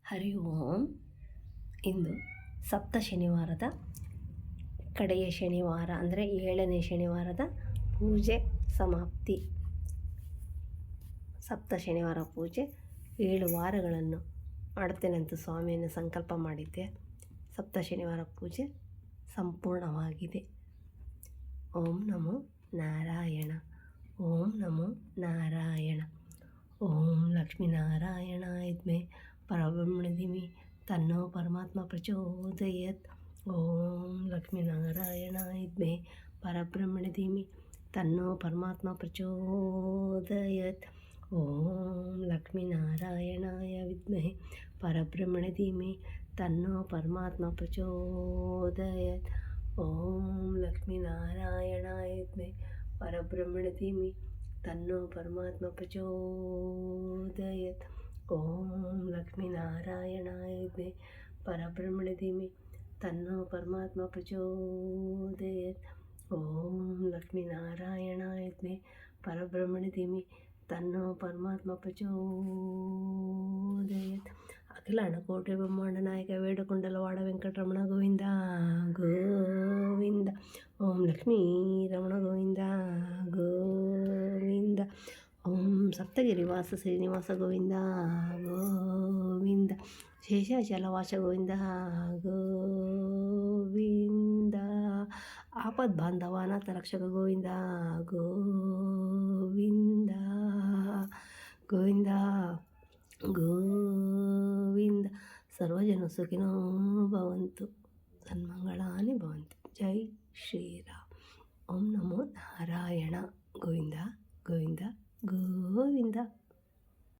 ಹರಿ ಓಂ. ಇಂದು ಸಪ್ತ ಶನಿವಾರದ ಕಡೆಯ ಶನಿವಾರ, ಅಂದರೆ 7ನೇ ಶನಿವಾರದ ಪೂಜೆ ಸಮಾಪ್ತಿ. ಸಪ್ತ ಶನಿವಾರ ಪೂಜೆ 7 ವಾರಗಳನ್ನು ಮಾಡುತ್ತೇನೆಂತ ಸ್ವಾಮಿಯನ್ನು ಸಂಕಲ್ಪ ಮಾಡಿದ್ದೆ. ಸಪ್ತ ಶನಿವಾರ ಪೂಜೆ ಸಂಪೂರ್ಣವಾಗಿದೆ. ಓಂ ನಮೋ ನಾರಾಯಣ. ಓಂ ನಮೋ ನಾರಾಯಣ. ಓಂ ಲಕ್ಷ್ಮೀನಾರಾಯಣಾಯ ವಿದ್ಮಹೇ ಪರಬ್ರಹ್ಮಣೇ ಧೀಮಹಿ ತನ್ನೋ ಪರಮಾತ್ಮ ಪ್ರಚೋದಯಾತ್. ಓಂ ಲಕ್ಷ್ಮೀನಾರಾಯಣಾಯ ವಿದ್ಮಹೇ ಪರಬ್ರಹ್ಮಣೇ ಧೀಮಹಿ ತನ್ನೋ ಪರಮಾತ್ಮ ಪ್ರಚೋದಯಾತ್. ಓಂ ಲಕ್ಷ್ಮೀನಾರಾಯಣಾಯ ವಿದ್ಮಹೇ ಪರಬ್ರಹ್ಮಣೇ ಧೀಮಹಿ ತನ್ನೋ ಪರಮಾತ್ಮ ಪ್ರಚೋದಯಾತ್. ಓಂ ಲಕ್ಷ್ಮೀನಾರಾಯಣಾಯ ವಿದ್ಮಹೇ ಪರಬ್ರಹ್ಮಣೇ ಧೀಮಹಿ ತನ್ನೋ ಪರಮಾತ್ಮ ಪ್ರಚೋದಯಾತ್. ಓಂ ಲಕ್ಷ್ಮೀನಾರಾಯಣಾಯ ವಿದ್ಮಹೇ ಪರಬ್ರಹ್ಮಣೇ ಧೀಮಹಿ ತನ್ನೋ ಪರಮಾತ್ಮ ಪ್ರಚೋದಯಾತ್. ಓಂ ಲಕ್ಷ್ಮೀನಾರಾಯಣಾಯ ವಿದ್ಮಹೇ ಪರಬ್ರಹ್ಮಣೇ ಧೀಮಹಿ ತನ್ನೋ ಪರಮಾತ್ಮ ಪ್ರಚೋದಯಾತ್. ಅಖಿಲಾಂಡ ಕೋಟಿ ಬ್ರಹ್ಮಾಂಡ ನಾಯಕ ವೇಡಕುಂಡಲವಾಡ ವೆಂಕಟರಮಣ ಗೋವಿಂದ ಗೋವಿಂದ. ಓಂ ಲಕ್ಷ್ಮೀ ರಮಣ ಗೋವಿಂದ ಗೋವಿಂದ. ಓಂ ಸಪ್ತಗಿರಿವಾಸ ಶ್ರೀನಿವಾಸ ಗೋವಿಂದ ಗೋವಿಂದ. ಶೇಷಾಚಲವಾಸ ಗೋವಿಂದ ಗೋವಿಂದ. ಆಪದ್ಬಾಂಧವ ಅನಾಥ ರಕ್ಷಕ ಗೋವಿಂದ ಗೋವಿಂದ ಗೋವಿಂದ ಗೋವಿಂದ. ಸರ್ವಜನ ಸುಖಿನೋ ಭವಂತು, ಸನ್ಮಂಗಳಾನಿ ಭವಂತು. ಜೈ ಶ್ರೀರಾಮ್. ಓಂ ನಮೋ ನಾರಾಯಣ. ಗೋವಿಂದ ಗೋವಿಂದ ಗೋವಿಂದ.